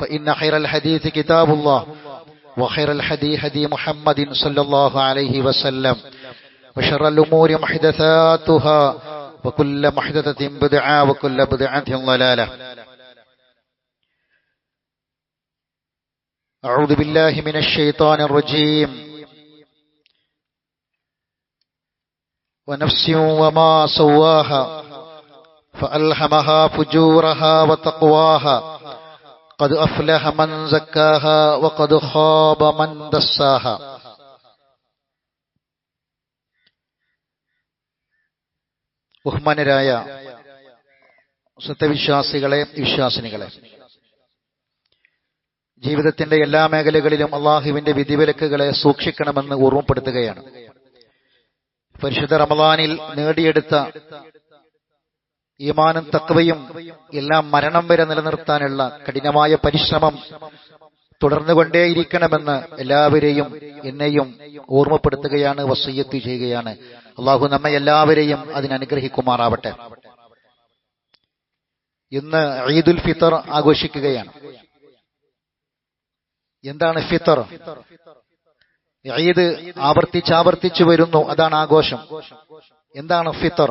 فإن خير الحديث كتاب الله وخير الهدي هدي محمد صلى الله عليه وسلم وشر الأمور محدثاتها وكل محدثة بدعة وكل بدعة ضلالة. أعوذ بالله من الشيطان الرجيم. ونفس وما سواها فألهمها فجورها وتقواها قد أفلح من زكاها وقد خاب من دساها. ബഹുമാനരായ സത്യവിശ്വാസികളെ, വിശ്വാസിനികളെ, ജീവിതത്തിന്റെ എല്ലാ മേഖലകളിലും അള്ളാഹുവിന്റെ വിധിവിലക്കുകളെ സൂക്ഷിക്കണമെന്ന് ഓർമ്മപ്പെടുത്തുകയാണ്. പരിശുദ്ധ റമളാനിൽ നേടിയെടുത്ത ഈമാനും തഖ്വയും എല്ലാം മരണം വരെ നിലനിർത്താനുള്ള കഠിനമായ പരിശ്രമം തുടർന്നുകൊണ്ടേയിരിക്കണമെന്ന് എല്ലാവരെയും എന്നെയും ഓർമ്മപ്പെടുത്തുകയാണ്, വസിയ്യത്ത് ചെയ്യുകയാണ്. അള്ളാഹു നമ്മെ എല്ലാവരെയും അതിനനുഗ്രഹിക്കുമാറാവട്ടെ. ഇന്ന് ഈദുൽ ഫിത്തർ ആഘോഷിക്കുകയാണ്. എന്താണ് ഫിത്തർ? ഈദ് ആവർത്തിച്ചാവർത്തിച്ചു വരുന്നു, അതാണ് ആഘോഷം. എന്താണ് ഫിത്തർ?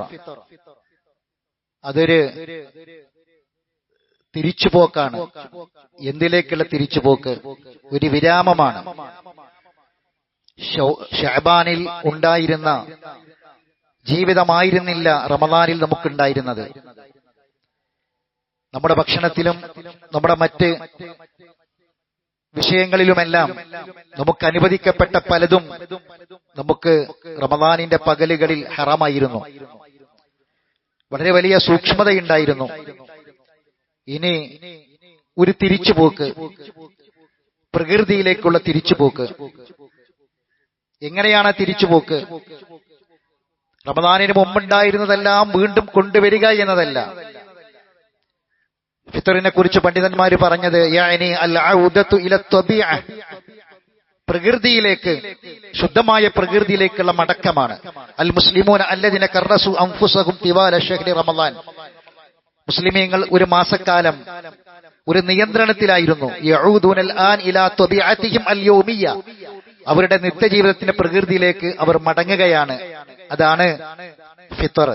അതൊരു തിരിച്ചുപോക്കാണ്. എന്തിലേക്കുള്ള തിരിച്ചുപോക്ക്? ഒരു വിരാമമാണ്. ശഅബാനിൽ ഉണ്ടായിരുന്ന ജീവിതമായിരുന്നില്ല റമളാനിൽ നമുക്കുണ്ടായിരുന്നത്. നമ്മുടെ ഭക്ഷണത്തിലും നമ്മുടെ മറ്റ് വിഷയങ്ങളിലുമെല്ലാം നമുക്ക് അനുവദിക്കപ്പെട്ട പലതും നമുക്ക് റമളാനിന്റെ പകലുകളിൽ ഹറാമായിരുന്നു. വളരെ വലിയ സൂക്ഷ്മതയുണ്ടായിരുന്നു. ഇനി ഒരു തിരിച്ചുപോക്ക്, പ്രകൃതിയിലേക്കുള്ള തിരിച്ചുപോക്ക്. എങ്ങനെയാണ് തിരിച്ചുപോക്ക്? റമളാനിന് മുമ്പുണ്ടായിരുന്നതെല്ലാം വീണ്ടും കൊണ്ടുവരിക എന്നതല്ല. ഫിത്തറിനെ കുറിച്ച് പണ്ഡിതന്മാർ പറഞ്ഞത് യഅനി അൽ ഔദതു ഇല ത്വബീഅ, പ്രകൃതിയിലേക്ക്, ശുദ്ധമായ പ്രകൃതിയിലേക്കുള്ള മടക്കമാണ്. അൽ മുസ്ലിമൂന അല്ലദീന കർറസു അൻഫുസഹും തിവാല ശഹ്രി റമളാൻ. മുസ്ലിമീങ്ങൾ ഒരു മാസക്കാലം ഒരു നിയന്ത്രണത്തിലായിരുന്നു. യഊദൂനൽ ആൻ ഇലാ ത്വബീഅതിഹിം അൽ യൗമിയ്യ, അവരുടെ നിത്യജീവിതത്തിന്റെ പ്രകൃതിയിലേക്ക് അവർ മടങ്ങുകയാണ്. അതാണ് ഫിത്തർ.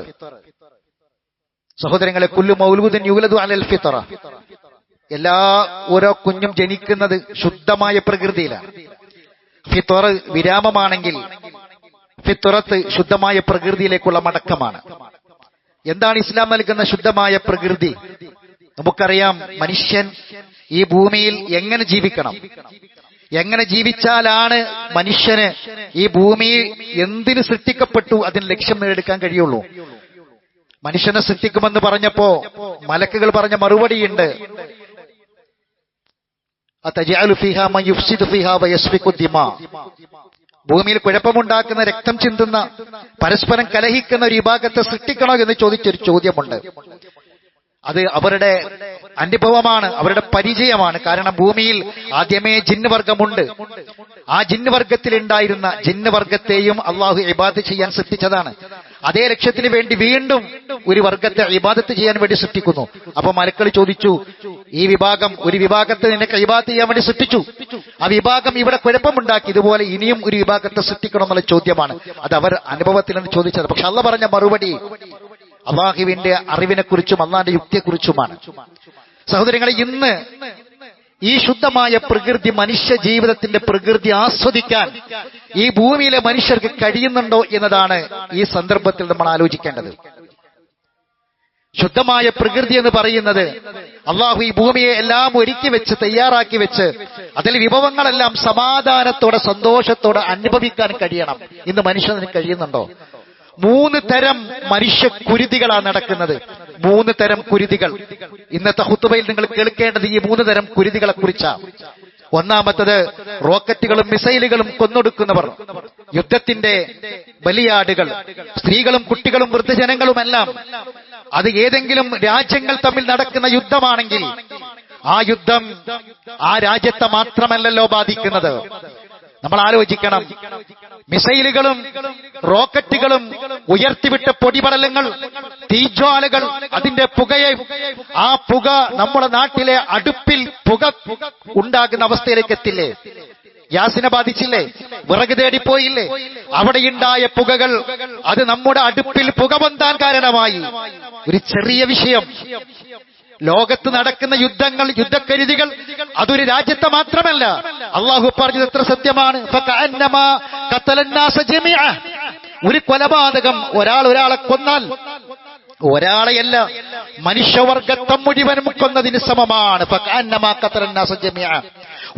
സഹോദരങ്ങളെ, കുല്ലു മൗലൂദിൻ യുവലദു അലൽ ഫിത്ര, എല്ലാ ഓരോ കുഞ്ഞും ജനിക്കുന്നത് ശുദ്ധമായ പ്രകൃതിയിലാണ്. ഫിത്തർ വിരാമമാണെങ്കിൽ ഫിത്രത്ത് ശുദ്ധമായ പ്രകൃതിയിലേക്കുള്ള മടക്കമാണ്. എന്താണ് ഇസ്ലാം നൽകുന്ന ശുദ്ധമായ പ്രകൃതി? നമുക്കറിയാം, മനുഷ്യൻ ഈ ഭൂമിയിൽ എങ്ങനെ ജീവിക്കണം, എങ്ങനെ ജീവിച്ചാലാണ് മനുഷ്യന് ഈ ഭൂമിയിൽ എന്തിന് സൃഷ്ടിക്കപ്പെട്ടു അതിന് ലക്ഷ്യം നേടിയെടുക്കാൻ കഴിയുള്ളൂ. മനുഷ്യനെ സൃഷ്ടിക്കുമെന്ന് പറഞ്ഞപ്പോ മലക്കുകൾ പറഞ്ഞ മറുപടിയുണ്ട്, ഭൂമിയിൽ കുഴപ്പമുണ്ടാക്കുന്ന, രക്തം ചിന്തുന്ന, പരസ്പരം കലഹിക്കുന്ന ഒരു വിഭാഗത്തെ സൃഷ്ടിക്കണോ എന്ന് ചോദിച്ചൊരു ചോദ്യമുണ്ട്. അത് അവരുടെ അനുഭവമാണ്, അവരുടെ പരിചയമാണ്. കാരണം ഭൂമിയിൽ ആദ്യമേ ജിന്നുവർഗമുണ്ട്. ആ ജിന്നുവർഗത്തിൽ ഉണ്ടായിരുന്ന ജിന്നുവർഗത്തെയും അള്ളാഹു ഇബാദത്ത് ചെയ്യാൻ സൃഷ്ടിച്ചതാണ്. അതേ ലക്ഷ്യത്തിന് വേണ്ടി വീണ്ടും ഒരു വർഗത്തെ ഇബാദത്ത് ചെയ്യാൻ വേണ്ടി സൃഷ്ടിക്കുന്നു. അപ്പൊ മലക്കൾ ചോദിച്ചു, ഈ വിഭാഗം, ഒരു വിഭാഗത്തെ നിനക്ക് ഇബാദത്ത് ചെയ്യാൻ വേണ്ടി സൃഷ്ടിച്ചു, ആ വിഭാഗം ഇവിടെ കുഴപ്പമുണ്ടാക്കി, ഇതുപോലെ ഇനിയും ഒരു വിഭാഗത്തെ സൃഷ്ടിക്കണം എന്നുള്ള ചോദ്യമാണ്. അത് അവർ അനുഭവത്തിൽ നിന്ന് ചോദിച്ചത്. പക്ഷെ അള്ളാഹ് പറഞ്ഞ മറുപടി അള്ളാഹുവിന്റെ അറിവിനെ കുറിച്ചും അള്ളാഹിന്റെ യുക്തിയെക്കുറിച്ചുമാണ്. സഹോദരങ്ങളെ, ഇന്ന് ഈ ശുദ്ധമായ പ്രകൃതി, മനുഷ്യ ജീവിതത്തിന്റെ പ്രകൃതി ആസ്വദിക്കാൻ ഈ ഭൂമിയിലെ മനുഷ്യർക്ക് കഴിയുന്നുണ്ടോ എന്നതാണ് ഈ സന്ദർഭത്തിൽ നമ്മൾ ആലോചിക്കേണ്ടത്. ശുദ്ധമായ പ്രകൃതി എന്ന് പറയുന്നത് അള്ളാഹു ഈ ഭൂമിയെ എല്ലാം ഒരുക്കി വെച്ച്, തയ്യാറാക്കി വെച്ച്, അതിൽ വിഭവങ്ങളെല്ലാം സമാധാനത്തോടെ, സന്തോഷത്തോടെ അനുഭവിക്കാൻ കഴിയണം. ഇന്ന് മനുഷ്യന് കഴിയുന്നുണ്ടോ? 3 തരം മനുഷ്യ കുരുതികളാണ് നടക്കുന്നത്. 3 തരം കുരുതികൾ. ഇന്നത്തെ ഖുതുബയിൽ നിങ്ങൾ കേൾക്കേണ്ടത് ഈ 3 തരം കുരുതികളെ കുറിച്ചാണ്. ഒന്നാമത്തത് റോക്കറ്റുകളും മിസൈലുകളും കൊന്നൊടുക്കുന്നവർ, യുദ്ധത്തിന്റെ ബലിയാടുകൾ, സ്ത്രീകളും കുട്ടികളും വൃദ്ധജനങ്ങളുമെല്ലാം. അത് ഏതെങ്കിലും രാജ്യങ്ങൾ തമ്മിൽ നടക്കുന്ന യുദ്ധമാണെങ്കിൽ ആ യുദ്ധം ആ രാജ്യത്തെ മാത്രമല്ലല്ലോ ബാധിക്കുന്നത്. നമ്മൾ ആലോചിക്കണം, മിസൈലുകളും റോക്കറ്റുകളും ഉയർത്തിവിട്ട പൊടിപടലങ്ങൾ, തീജ്വാലകൾ, അതിന്റെ പുകയെ, ആ പുക നമ്മുടെ നാട്ടിലെ അടുപ്പിൽ പുക ഉണ്ടാകുന്ന അവസ്ഥയിലേക്ക് എത്തില്ലേ? ഗ്യാസിനെ ബാധിച്ചില്ലേ? വിറക് തേടിപ്പോയില്ലേ? അവിടെയുണ്ടായ പുകകൾ അത് നമ്മുടെ അടുപ്പിൽ പുക പൊന്താൻ കാരണമായി. ഒരു ചെറിയ വിഷയം. ലോകത്ത് നടക്കുന്ന യുദ്ധങ്ങൾ, യുദ്ധക്കരുതികൾ അതൊരു രാജ്യത്തെ മാത്രമല്ല. അള്ളാഹു പറഞ്ഞത് എത്ര സത്യമാണ്. ഫകഅന്നമാ ഖതലന്നാസ ജമീഅ. ഒരു കൊലപാതകം, ഒരാളെ കൊന്നാൽ, ഒരാളെയല്ല മനുഷ്യവർഗത്തെ മുഴുവനും കൊന്നതിന് സമമാണ്. ഫകഅന്നമാ ഖതലന്നാസ ജമീഅ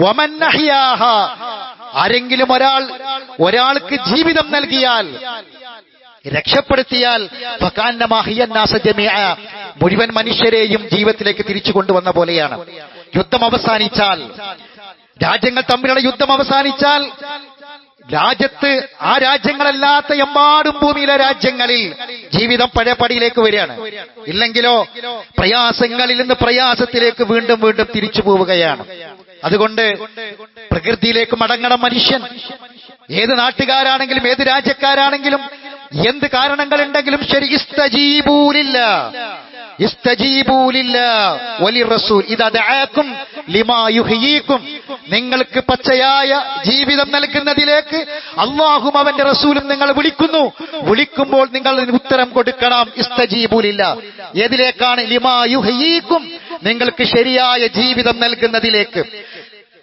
വമൻ അഹ്യാഹാ. ആരെങ്കിലും ഒരാൾക്ക് ജീവിതം നൽകിയാൽ, രക്ഷപ്പെടുത്തിയാൽ, ഫകഅന്നമാ അഹ്യന്നാസ ജമീഅ, മുഴുവൻ മനുഷ്യരെയും ജീവിതത്തിലേക്ക് തിരിച്ചു കൊണ്ടുവന്ന പോലെയാണ്. യുദ്ധം അവസാനിച്ചാൽ, രാജ്യങ്ങൾ തമ്മിലുള്ള യുദ്ധം അവസാനിച്ചാൽ, രാജ്യത്ത് ആ രാജ്യങ്ങളല്ലാത്ത എമ്പാടും ഭൂമിയിലെ രാജ്യങ്ങളിൽ ജീവിതം പഴയപടിയിലേക്ക് വരികയാണ്. ഇല്ലെങ്കിലോ പ്രയാസങ്ങളിൽ നിന്ന് പ്രയാസത്തിലേക്ക് വീണ്ടും വീണ്ടും തിരിച്ചു പോവുകയാണ്. അതുകൊണ്ട് പ്രകൃതിയിലേക്ക് മടങ്ങണം മനുഷ്യൻ. ഏത് നാട്ടുകാരാണെങ്കിലും ഏത് രാജ്യക്കാരാണെങ്കിലും എന്ത് കാരണങ്ങളുണ്ടെങ്കിലും ശരി, നിങ്ങൾക്ക് പച്ചയായ ജീവിതം നൽകുന്നതിലേക്ക് അല്ലാഹും അവന്റെ റസൂലും നിങ്ങൾ വിളിക്കുമ്പോൾ നിങ്ങൾ അതിന് ഉത്തരം കൊടുക്കണം. ഇസ്തജീബൂലില്ല. ഏതിലേക്കാണ്? ലിമാ യുഹ്യീക്കും, നിങ്ങൾക്ക് ശരിയായ ജീവിതം നൽകുന്നതിലേക്ക്.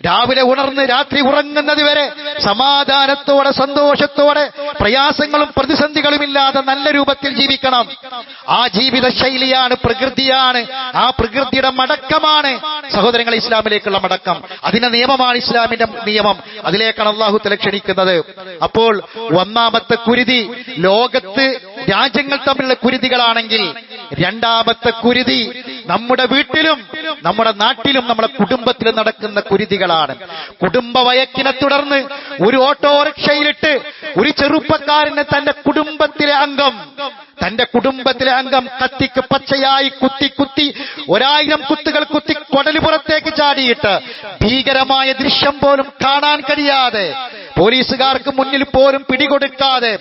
രാവിലെ ഉണർന്ന് രാത്രി ഉറങ്ങുന്നത് വരെ സമാധാനത്തോടെ, സന്തോഷത്തോടെ, പ്രയാസങ്ങളും പ്രതിസന്ധികളും ഇല്ലാതെ നല്ല രൂപത്തിൽ ജീവിക്കണം. ആ ജീവിത ശൈലിയാണ്, പ്രകൃതിയാണ്. ആ പ്രകൃതിയുടെ മടക്കമാണ് സഹോദരങ്ങളെ ഇസ്ലാമിലേക്കുള്ള മടക്കം. അതിന്റെ നിയമമാണ് ഇസ്ലാമിന്റെ നിയമം. അതിലേക്കാണ് അല്ലാഹു തആല ക്ഷണിക്കുന്നത്. അപ്പോൾ ഒന്നാമത്തെ കുരുതി ലോകത്ത് രാജ്യങ്ങൾ തമ്മിലുള്ള കുരുതികളാണെങ്കിൽ, രണ്ടാമത്തെ കുരുതി നമ്മുടെ വീട്ടിലും നമ്മുടെ നാട്ടിലും നമ്മുടെ കുടുംബത്തിലും നടക്കുന്ന കുരുതികളാണ്. കുടുംബ വഴക്കിനെ തുടർന്ന് ഒരു ഓട്ടോറിക്ഷയിലിട്ട് ഒരു ചെറുപ്പക്കാരനെ തന്റെ കുടുംബത്തിലെ അംഗം കത്തിക്ക് പച്ചയായി കുത്തി 1000 കുത്തുകൾ കുത്തി കൊടലു പുറത്തേക്ക് ചാടിയിട്ട് ഭീകരമായ ദൃശ്യം പോലും കാണാൻ കഴിയാതെ, പോലീസുകാർക്ക് മുന്നിൽ പോലും പിടികൊടുക്കാതെ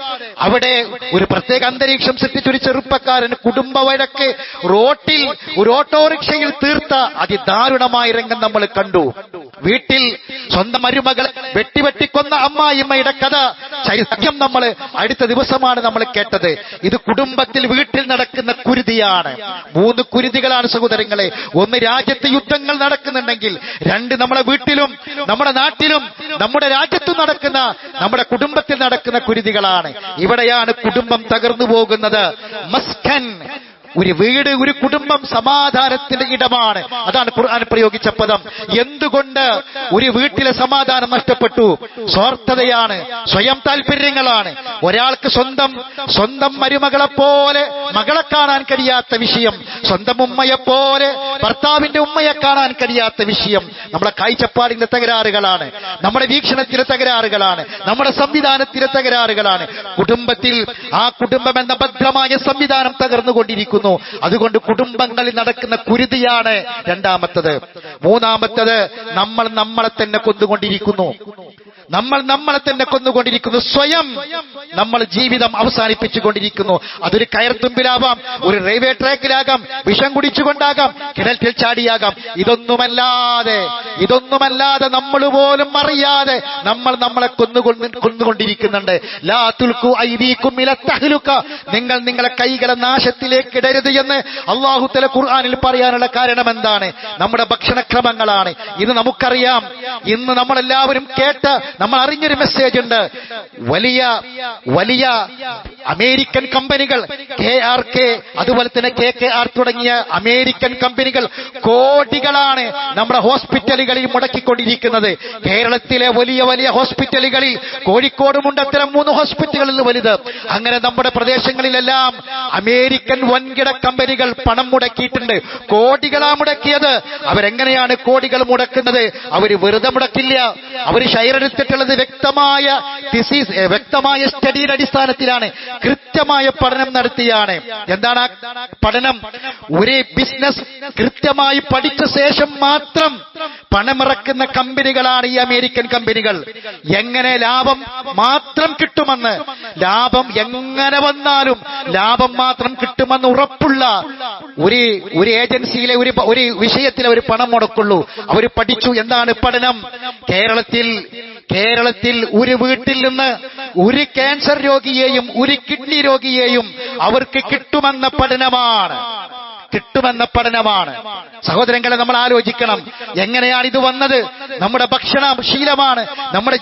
അവിടെ ഒരു പ്രത്യേക അന്തരീക്ഷം സൃഷ്ടിച്ച ഒരു ചെറുപ്പക്കാരൻ കുടുംബ വഴക്ക് റോട്ടിൽ ഒരു ഓട്ടോറിക്ഷയിൽ തീർത്ത അതിദാരുണമായ രംഗം നമ്മൾ കണ്ടു. വീട്ടിൽ സ്വന്തം മരുമകളെ വെട്ടിക്കൊന്ന അമ്മായിമ്മയുടെ കഥ, ചരിത്രം നമ്മൾ അടുത്ത ദിവസമാണ് നമ്മൾ കേട്ടത്. ഇത് കുടുംബത്തിൽ, വീട്ടിൽ നടക്കുന്ന കുരുതിയാണ്. 3 കുരുതികളാണ് സഹോദരങ്ങളെ. 1, രാജ്യത്ത് യുദ്ധങ്ങൾ നടക്കുന്നുണ്ടെങ്കിൽ; 2, നമ്മുടെ വീട്ടിലും നമ്മുടെ നാട്ടിലും നമ്മുടെ രാജ്യത്തും നടക്കുന്ന, നമ്മുടെ കുടുംബത്തിൽ നടക്കുന്ന കുരുതികളാണ്. ഇവിടെയാണ് കുടുംബം തകർന്നു പോകുന്നത്. മസ്കൻ, ഒരു വീട്, ഒരു കുടുംബം സമാധാനത്തിന്റെ ഇടമാണ്. അതാണ് ഖുർആൻ പ്രയോഗിച്ച പദം. എന്തുകൊണ്ട് ഒരു വീട്ടിലെ സമാധാനം നഷ്ടപ്പെട്ടു? സ്വാർത്ഥതയാണ്, സ്വയം താല്പര്യങ്ങളാണ്. ഒരാൾക്ക് സ്വന്തം മരുമകളെ പോലെ മകളെ കാണാൻ കഴിയാത്ത വിഷയം, സ്വന്തം ഉമ്മയെപ്പോലെ ഭർത്താവിന്റെ ഉമ്മയെ കാണാൻ കഴിയാത്ത വിഷയം. നമ്മുടെ കാഴ്ചപ്പാടിന്റെ തകരാറുകളാണ്, നമ്മുടെ വീക്ഷണത്തിലെ തകരാറുകളാണ്, നമ്മുടെ സംവിധാനത്തിലെ തകരാറുകളാണ്. കുടുംബത്തിൽ ആ കുടുംബം എന്ന ഭദ്രമായ സംവിധാനം തകർന്നുകൊണ്ടിരിക്കുന്നു. അതുകൊണ്ട് കുടുംബങ്ങളിൽ നടക്കുന്ന കുരുതിയാണ് രണ്ടാമത്തത്. മൂന്നാമത്തത്, നമ്മളെ തന്നെ കൊന്നുകൊണ്ടിരിക്കുന്നു. സ്വയം നമ്മൾ ജീവിതം അവസാനിപ്പിച്ചുകൊണ്ടിരിക്കുന്നു. അതൊരു കയർത്തുമ്പിലാവാം, ഒരു റെയിൽവേ ട്രാക്കിലാകാം, വിഷം കുടിച്ചുകൊണ്ടാകാം, കിണറ്റിൽ ചാടിയാകാം. ഇതൊന്നുമല്ലാതെ നമ്മൾ പോലും അറിയാതെ നമ്മളെ കൊന്നുകൊണ്ടിരിക്കുന്നുണ്ട്. ലാ തുൽഖു ഐദീകും ഇല തഹ്ലുക, നിങ്ങൾ നിങ്ങളെ കൈകളെ നാശത്തിലേക്ക് ഇടരുത് എന്ന് അല്ലാഹു തആല ഖുർആനിൽ പറയാനുള്ള കാരണം എന്താണ്? നമ്മുടെ ഭക്ഷണക്രമങ്ങളാണ്. ഇത് നമുക്കറിയാം. ഇന്ന് നമ്മളെല്ലാവരും കേട്ട, നമ്മൾ അറിഞ്ഞൊരു മെസ്സേജ് ഉണ്ട്. വലിയ അമേരിക്കൻ കമ്പനികൾ, KRK, അതുപോലെ തന്നെ KKR തുടങ്ങിയ അമേരിക്കൻ കമ്പനികൾ കോടികളാണ് നമ്മുടെ ഹോസ്പിറ്റലുകളിൽ മുടക്കിക്കൊണ്ടിരിക്കുന്നത്. കേരളത്തിലെ വലിയ ഹോസ്പിറ്റലുകളിൽ, കോഴിക്കോടുമുണ്ട് അത്തരം 3 ഹോസ്പിറ്റലുകളിൽ വലുത്. അങ്ങനെ നമ്മുടെ പ്രദേശങ്ങളിലെല്ലാം അമേരിക്കൻ വൻകിട കമ്പനികൾ പണം മുടക്കിയിട്ടുണ്ട്. കോടികളാ മുടക്കിയത്. അവരെങ്ങനെയാണ് കോടികൾ മുടക്കുന്നത്? അവര് വെറുതെ മുടക്കില്ല. അവർ ഷെയർ എടുത്തിട്ടുള്ളത് വ്യക്തമായ സ്റ്റഡിയുടെ അടിസ്ഥാനത്തിലാണ്. കൃത്യമായ പഠനം നടത്തിയാണ്. എന്താണ് ആ പഠനം? ഒരു ബിസിനസ് കൃത്യമായി പഠിച്ച ശേഷം മാത്രം പണമിറക്കുന്ന കമ്പനികളാണ് ഈ അമേരിക്കൻ കമ്പനികൾ. എങ്ങനെ ലാഭം മാത്രം കിട്ടുമെന്ന്, ലാഭം എങ്ങനെ വന്നാലും ലാഭം മാത്രം കിട്ടുമെന്ന് ഉറപ്പുള്ള ഒരു ഏജൻസിയിലെ ഒരു വിഷയത്തിൽ അവർ പണം മുടക്കുള്ളൂ. അവർ പഠിച്ചു. എന്താണ് പഠനം? കേരളത്തിൽ ഒരു വീട്ടിൽ നിന്ന് ഒരു ക്യാൻസർ രോഗിയെയും ഒരു കിഡ്നി രോഗിയെയും അവർക്ക് കിട്ടുമെന്ന പഠനമാണ്. സഹോദരങ്ങളെ, നമ്മൾ ആലോചിക്കണം, എങ്ങനെയാണ് ഇത് വന്നത്? നമ്മുടെ ഭക്ഷണ ശീലമാണ്, നമ്മുടെ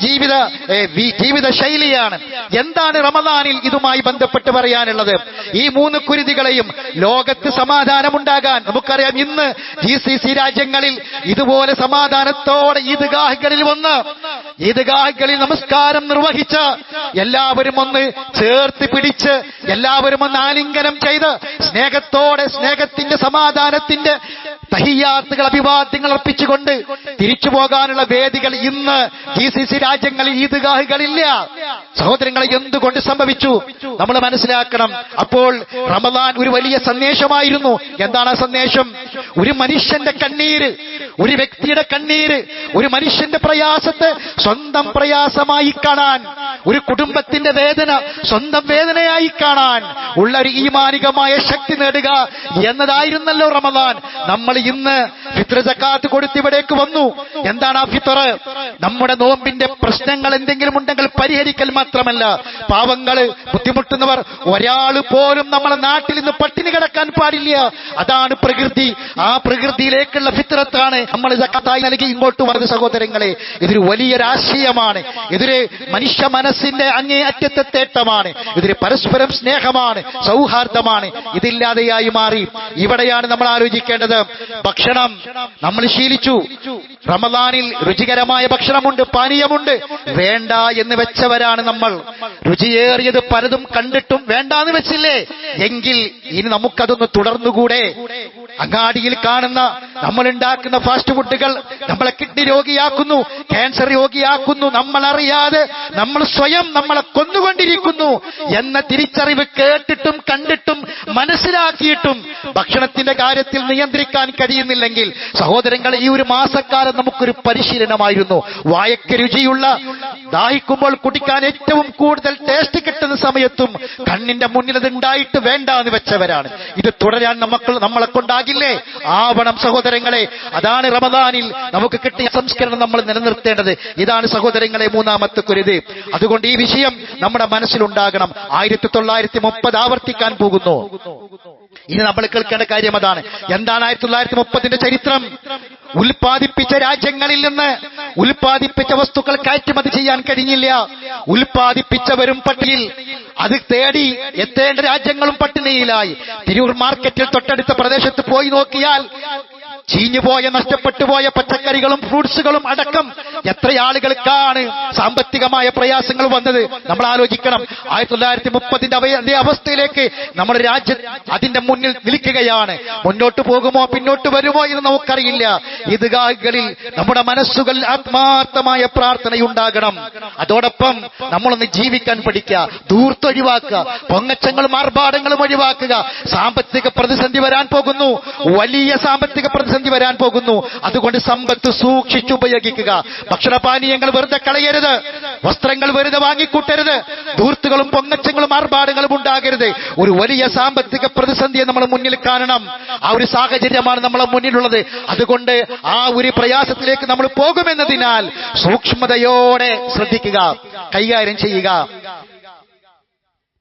ജീവിത ശൈലിയാണ്. എന്താണ് റമദാനിൽ ഇതുമായി ബന്ധപ്പെട്ട് പറയാനുള്ളത്? ഈ 3 കുരുതികളെയും ലോകത്ത് സമാധാനമുണ്ടാകാൻ നമുക്കറിയാം. ഇന്ന് GCC രാജ്യങ്ങളിൽ ഇതുപോലെ സമാധാനത്തോടെ ഈദ്ഗാഹുകളിൽ വന്ന് ഈദ്ഗാഹുകളിൽ നമസ്കാരം നിർവഹിച്ച് എല്ലാവരും ഒന്ന് ചേർത്ത് പിടിച്ച് എല്ലാവരും ഒന്ന് ആലിംഗനം ചെയ്ത് സ്നേഹത്തിന്റെ സമാധാനത്തിന്റെ തഹിയ്യാത്തുകൾ, അഭിവാദ്യങ്ങൾ അർപ്പിച്ചുകൊണ്ട് തിരിച്ചു പോകാനുള്ള വേദികൾ ഇന്ന് GCC രാജ്യങ്ങളിൽ ഈദ്ഗാഹുകളില്ല. സഹോദരങ്ങളെ, എന്തുകൊണ്ട് സംഭവിച്ചു? നമ്മൾ മനസ്സിലാക്കണം. അപ്പോൾ റമദാൻ ഒരു വലിയ സന്ദേശമായിരുന്നു. എന്താണ് ആ സന്ദേശം? ഒരു മനുഷ്യന്റെ കണ്ണീര്, ഒരു വ്യക്തിയുടെ കണ്ണീര്, ഒരു മനുഷ്യന്റെ പ്രയാസത്തെ സ്വന്തം പ്രയാസമായി കാണാൻ, ഒരു കുടുംബത്തിന്റെ വേദന സ്വന്തം വേദനയായി കാണാൻ ഉള്ള ഒരു ഈമാനികമായ ശക്തി നേടുക എന്നതായിരുന്നല്ലോ റമദാൻ. നമ്മൾ ഇന്ന് ഫിത്ർ സക്കാത്ത് കൊടുത്തിവിടേക്ക് വന്നു. എന്താണ് ആ ഫിത്ർ? നമ്മുടെ നോമ്പിന്റെ പ്രശ്നങ്ങൾ എന്തെങ്കിലും ഉണ്ടെങ്കിൽ പരിഹരിക്കൽ മാത്രമല്ല, പാവങ്ങള്, ബുദ്ധിമുട്ടുന്നവർ ഒരാൾ പോലും നമ്മളെ നാട്ടിൽ ഇന്ന് പട്ടിണി കിടക്കാൻ പാടില്ല. അതാണ് പ്രകൃതി. ആ പ്രകൃതിയിലേക്കുള്ള ഫിത്രത്താണ് നമ്മൾ സക്കാത്തായി നൽകി ഇങ്ങോട്ട് വന്നത്. സഹോദരങ്ങളെ, ഇതൊരു വലിയൊരു ആശയമാണ്. ഇതൊരു മനുഷ്യ മനസ്സിന്റെ അങ്ങേയറ്റത്തെ തേട്ടമാണ്. ഇതൊരു പരസ്പരം സ്നേഹമാണ്, സൗഹാർദ്ദമാണ്. ഇതില്ലാതെയായി മാറി. ഇവിടെയാണ് നമ്മൾ ആലോചിക്കേണ്ടത്. ഭക്ഷണം നമ്മൾ ശീലിച്ചു. റമദാനിൽ രുചികരമായ ഭക്ഷണമുണ്ട്, പാനീയമുണ്ട്. വേണ്ട എന്ന് വെച്ചവരാണ് നമ്മൾ. രുചിയേറിയത് പലതും കണ്ടിട്ടും വേണ്ടാന്ന് വെച്ചില്ലേ? എങ്കിൽ ഇനി നമുക്കതൊന്ന് തുടർന്നുകൂടെ? അങ്ങാടിയിൽ കാണുന്ന നമ്മൾ ഉണ്ടാക്കുന്ന ഫാസ്റ്റ് ഫുഡുകൾ നമ്മളെ കിഡ്നി രോഗിയാക്കുന്നു, ക്യാൻസർ രോഗിയാക്കുന്നു. നമ്മളറിയാതെ നമ്മൾ സ്വയം നമ്മളെ കൊന്നുകൊണ്ടിരിക്കുന്നു എന്ന തിരിച്ചറിവ് കേട്ടിട്ടും കണ്ടിട്ടും മനസ്സിലാക്കിയിട്ടും ഭക്ഷണത്തിന്റെ കാര്യത്തിൽ നിയന്ത്രിക്കാൻ കഴിയുന്നില്ലെങ്കിൽ, സഹോദരങ്ങളെ, ഈ ഒരു മാസക്കാലം നമുക്കൊരു പരിശീലനമായിരുന്നു. വായക്ക് രുചിയുള്ള, ദാഹിക്കുമ്പോൾ കുടിക്കാൻ ഏറ്റവും കൂടുതൽ ടേസ്റ്റ് കിട്ടുന്ന സമയത്തും കണ്ണിന്റെ മുന്നിൽ അത് ഉണ്ടായിട്ട് വേണ്ട എന്ന് വെച്ചവരാണ്. ഇത് തുടരാൻ നമ്മളെ കൊണ്ടാകില്ലേ? ആവണം സഹോദരങ്ങളെ. അതാണ് റമദാനിൽ നമുക്ക് കിട്ടിയ സംസ്കരണം നമ്മൾ നിലനിർത്തേണ്ടത്. ഇതാണ് സഹോദരങ്ങളെ 3ാമത്തെ കുരുത്. അതുകൊണ്ട് ഈ വിഷയം നമ്മുടെ മനസ്സിലുണ്ടാകണം. 1930 ആവർത്തിക്കാൻ പോകുന്നു. ഇനി നമ്മൾ കേൾക്കേണ്ട കാര്യം അതാണ്. എന്താണ് 1930 ചരിത്രം? ഉൽപ്പാദിപ്പിച്ച രാജ്യങ്ങളിൽ നിന്ന് ഉൽപ്പാദിപ്പിച്ച വസ്തുക്കൾ കയറ്റുമതി ചെയ്യാൻ കഴിഞ്ഞില്ല. ഉൽപ്പാദിപ്പിച്ചവരും പട്ടിണിയിൽ, അത് തേടി എത്തേണ്ട രാജ്യങ്ങളും പട്ടിണിയിലായി. തിരൂർ മാർക്കറ്റിൽ തൊട്ടടുത്ത പ്രദേശത്ത് പോയി നോക്കിയാൽ ചീഞ്ഞുപോയ, നഷ്ടപ്പെട്ടുപോയ പച്ചക്കറികളും ഫ്രൂട്ട്സുകളും അടക്കം എത്ര ആളുകൾക്കാണ് സാമ്പത്തികമായ പ്രയാസങ്ങൾ വന്നത്? നമ്മൾ ആലോചിക്കണം. 1930 അതേ അവസ്ഥയിലേക്ക് നമ്മുടെ രാജ്യം അതിന്റെ മുന്നിൽ നിൽക്കുകയാണ്. മുന്നോട്ട് പോകുമോ പിന്നോട്ട് വരുമോ എന്ന് നമുക്കറിയില്ല. ഈദ്ഗാഹുകളിൽ നമ്മുടെ മനസ്സുകൾ ആത്മാർത്ഥമായ പ്രാർത്ഥനയുണ്ടാകണം. അതോടൊപ്പം നമ്മളൊന്ന് ജീവിക്കാൻ പഠിക്കുക, ധൂർത്തൊഴിവാക്കുക, പൊങ്ങച്ചങ്ങളും ആർഭാടങ്ങളും ഒഴിവാക്കുക. സാമ്പത്തിക പ്രതിസന്ധി വരാൻ പോകുന്നു, വലിയ സാമ്പത്തിക പ്രതിസന്ധി വരാൻ പോകുന്നു. അതുകൊണ്ട് സമ്പത്ത് സൂക്ഷിച്ചുപയോഗിക്കുക. ഭക്ഷണപാനീയങ്ങൾ വെറുതെ കളയരുത്, വസ്ത്രങ്ങൾ വെറുതെ വാങ്ങിക്കൂട്ടരുത്, ധൂർത്തുകളും പൊങ്ങച്ചങ്ങളും ആർഭാടങ്ങളും ഉണ്ടാകരുത്. ഒരു വലിയ സാമ്പത്തിക പ്രതിസന്ധിയെ നമ്മൾ മുന്നിൽ കാണണം. ആ ഒരു സാഹചര്യമാണ് നമ്മളെ മുന്നിലുള്ളത്. അതുകൊണ്ട് ആ ഒരു പ്രയാസത്തിലേക്ക് നമ്മൾ പോകുമെന്നതിനാൽ സൂക്ഷ്മതയോടെ ശ്രദ്ധിക്കുക, കൈകാര്യം ചെയ്യുക.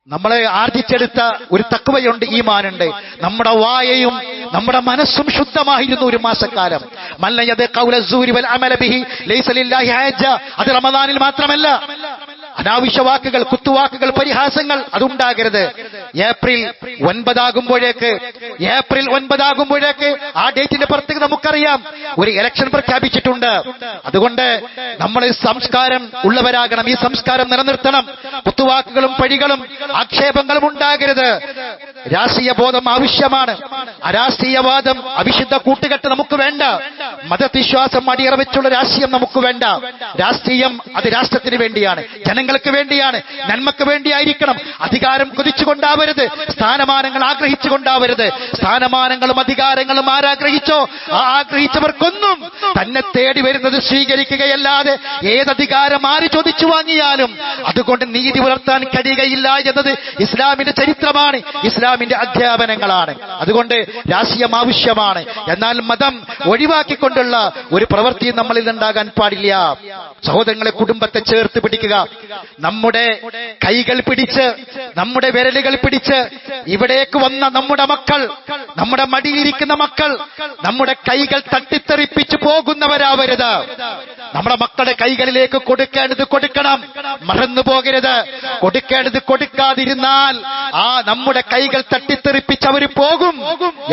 നമ്മളെ ആർജിച്ചെടുത്ത ഒരു തഖ്വയുണ്ട്, ഈമാനുണ്ട്. നമ്മുടെ വായയും നമ്മുടെ മനസ്സും ശുദ്ധമായിരുന്നു ഒരു മാസക്കാലം. മല്ലയത് ഖൗല സൂരി വൽ അമല ബിഹി ലൈസ ലില്ലാഹി ഹജ്ജ. അത് റമദാനിൽ മാത്രമല്ല. അനാവശ്യ വാക്കുകൾ, കുത്തുവാക്കുകൾ, പരിഹാസങ്ങൾ അതുണ്ടാകരുത്. ഏപ്രിൽ 9 ആ ഡേറ്റിന്റെ പുറത്തേക്ക് നമുക്കറിയാം ഒരു ഇലക്ഷൻ പ്രഖ്യാപിച്ചിട്ടുണ്ട്. അതുകൊണ്ട് നമ്മൾ സംസ്കാരം ഉള്ളവരാകണം. ഈ സംസ്കാരം നിലനിർത്തണം. കുത്തുവാക്കുകളും പഴികളും ആക്ഷേപങ്ങളും ഉണ്ടാകരുത്. രാഷ്ട്രീയ ബോധം ആവശ്യമാണ്. അരാഷ്ട്രീയവാദം, അവിശുദ്ധ കൂട്ടുകെട്ട് നമുക്ക് വേണ്ട. മതവിശ്വാസം അടിയറ വെച്ചുള്ള രാഷ്ട്രീയം നമുക്ക് വേണ്ട. രാഷ്ട്രീയം അത് രാഷ്ട്രത്തിന് വേണ്ടിയാണ്, ജനങ്ങൾ ജനങ്ങൾക്ക് വേണ്ടിയാണ്, നന്മക്ക് വേണ്ടിയായിരിക്കണം. അധികാരം കൊതിച്ചുകൊണ്ടാവരുത്, സ്ഥാനമാനങ്ങൾ ആഗ്രഹിച്ചുകൊണ്ടാവരുത്. സ്ഥാനമാനങ്ങളും അധികാരങ്ങളും ആരാഗ്രഹിച്ചോ ആ ആഗ്രഹിച്ചവർക്കൊന്നും തന്നെ തേടി വരുന്നത് സ്വീകരിക്കുകയല്ലാതെ ഏതധികാരം ആര് ചോദിച്ചു വാങ്ങിയാലും അതുകൊണ്ട് നീതി പുലർത്താൻ കഴിയുകയില്ല എന്നത് ഇസ്ലാമിന്റെ ചരിത്രമാണ്, ഇസ്ലാമിന്റെ അധ്യാപനങ്ങളാണ്. അതുകൊണ്ട് രാഷ്ട്രീയം ആവശ്യമാണ്, എന്നാൽ മതം ഒഴിവാക്കിക്കൊണ്ടുള്ള ഒരു പ്രവൃത്തിയും നമ്മളിൽ ഉണ്ടാകാൻ പാടില്ല. സഹോദരങ്ങളെ, കുടുംബത്തെ ചേർത്ത് പിടിക്കുക. നമ്മുടെ കൈകൾ പിടിച്ച്, നമ്മുടെ വിരലുകൾ പിടിച്ച് ഇവിടേക്ക് വന്ന നമ്മുടെ മക്കൾ, നമ്മുടെ മടിയിലിരിക്കുന്ന മക്കൾ നമ്മുടെ കൈകൾ തട്ടിത്തെറിപ്പിച്ചു പോകുന്നവരാവരുത്. നമ്മുടെ മക്കളുടെ കൈകളിലേക്ക് കൊടുക്കേണ്ടത് കൊടുക്കണം, മറന്നു പോകരുത്. കൊടുക്കേണ്ടത് കൊടുക്കാതിരുന്നാൽ ആ നമ്മുടെ കൈകൾ തട്ടിത്തെറിപ്പിച്ച് അവർ പോകും,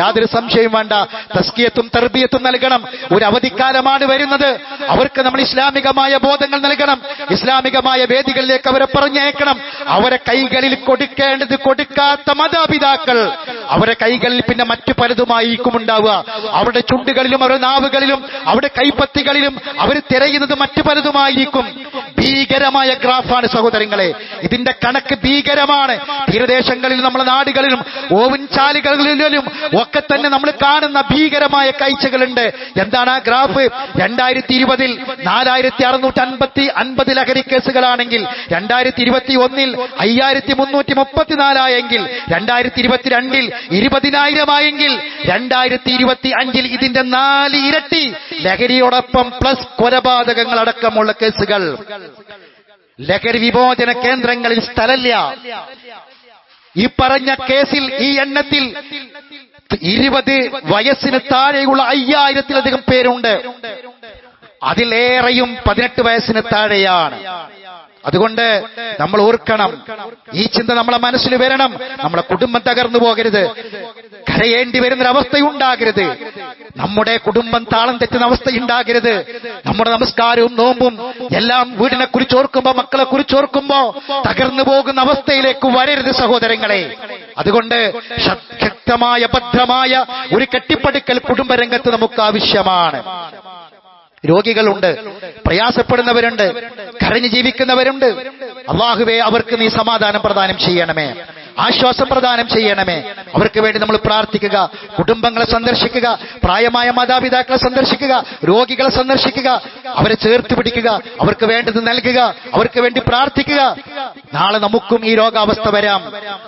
യാതൊരു സംശയവും വേണ്ട. തസ്കിയത്തും തർബിയത്തും നൽകണം. ഒരു അവധിക്കാലമാണ് വരുന്നത്, അവർക്ക് നമ്മൾ ഇസ്ലാമികമായ ബോധങ്ങൾ നൽകണം, ഇസ്ലാമികമായ വേദികളിലേക്ക് അവരെ പറഞ്ഞേക്കണം. അവരെ കൈകളിൽ കൊടുക്കേണ്ടത് കൊടുക്കാത്ത മാതാപിതാക്കൾ അവരെ കൈകളിൽ പിന്നെ മറ്റു പലതുമായിരിക്കും ഉണ്ടാവുക. അവരുടെ ചുണ്ടുകളിലും അവരുടെ നാവുകളിലും അവരുടെ കൈപ്പത്തികളിലും അവർ തിരയുന്നത് മറ്റു പലതുമായിരിക്കും. ഭീകരമായ ഗ്രാഫാണ് സഹോദരങ്ങളെ, ഇതിന്റെ കണക്ക് ഭീകരമാണ്. തീരദേശങ്ങളിലും നമ്മുടെ നാടുകളിലും ഓവൻ ചാലുകളിലും ഒക്കെ തന്നെ നമ്മൾ കാണുന്ന ഭീകരമായ കാഴ്ചകളുണ്ട്. എന്താണ് ആ ഗ്രാഫ്? 2020 4650 ലഹരി കേസുകളാണെങ്കിൽ 2021 5334 2022 20,000 ആയെങ്കിൽ 2025 ഇതിന്റെ 4 ഇരട്ടി ലഹരിയോടൊപ്പം പ്ലസ് കൊലപാതകങ്ങൾ അടക്കമുള്ള കേസുകൾ. ലഹരി വിമോചന കേന്ദ്രങ്ങളിൽ സ്ഥലമില്ല. ഈ പറഞ്ഞ കേസിൽ, ഈ എണ്ണത്തിൽ 20 വയസ്സിന് താഴെയുള്ള 5000-ലധികം പേരുണ്ട്. അതിലേറെയും 18 വയസ്സിന് താഴെയാണ്. അതുകൊണ്ട് നമ്മൾ ഓർക്കണം, ഈ ചിന്ത നമ്മളെ മനസ്സിൽ വരണം. നമ്മളെ കുടുംബം തകർന്നു പോകരുത്, കരയേണ്ടി വരുന്നൊരവസ്ഥയുണ്ടാകരുത്, നമ്മുടെ കുടുംബം താളം തെറ്റുന്ന അവസ്ഥയുണ്ടാകരുത്. നമ്മുടെ നമസ്കാരവും നോമ്പും എല്ലാം വീടിനെ കുറിച്ച് ഓർക്കുമ്പോ, മക്കളെ കുറിച്ച് ഓർക്കുമ്പോ തകർന്നു പോകുന്ന അവസ്ഥയിലേക്ക് വരരുത് സഹോദരങ്ങളെ. അതുകൊണ്ട് ശക്തമായ ഭദ്രമായ ഒരു കെട്ടിപ്പടുക്കൽ കുടുംബരംഗത്ത് നമുക്ക് ആവശ്യമാണ്. രോഗികളുണ്ട്, പ്രയാസപ്പെടുന്നവരുണ്ട്, കരഞ്ഞു ജീവിക്കുന്നവരുണ്ട്. അല്ലാഹുവേ, അവർക്ക് നീ സമാധാനം പ്രദാനം ചെയ്യണമേ, ആശ്വാസം പ്രദാനം ചെയ്യണമേ. അവർക്ക് വേണ്ടി നമ്മൾ പ്രാർത്ഥിക്കുക, കുടുംബങ്ങളെ സന്ദർശിക്കുക, പ്രായമായ മാതാപിതാക്കളെ സന്ദർശിക്കുക, രോഗികളെ സന്ദർശിക്കുക, അവരെ ചേർത്ത് പിടിക്കുക, അവർക്ക് വേണ്ടത് നൽകുക, അവർക്ക് വേണ്ടി പ്രാർത്ഥിക്കുക. നാളെ നമുക്കും ഈ രോഗാവസ്ഥ വരാം,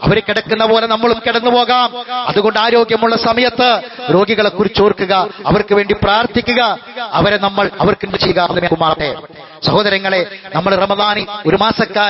അവർ കിടക്കുന്ന പോലെ നമ്മളും കിടന്നു പോകാം. അതുകൊണ്ട് ആരോഗ്യമുള്ള സമയത്ത് രോഗികളെ കുറിച്ച് ഓർക്കുക, അവർക്ക് വേണ്ടി പ്രാർത്ഥിക്കുക, അവരെ നമ്മൾ അവർക്ക് ചെയ്യുക. സഹോദരങ്ങളെ, നമ്മൾ റമദാനിൽ ഒരു മാസക്കാലം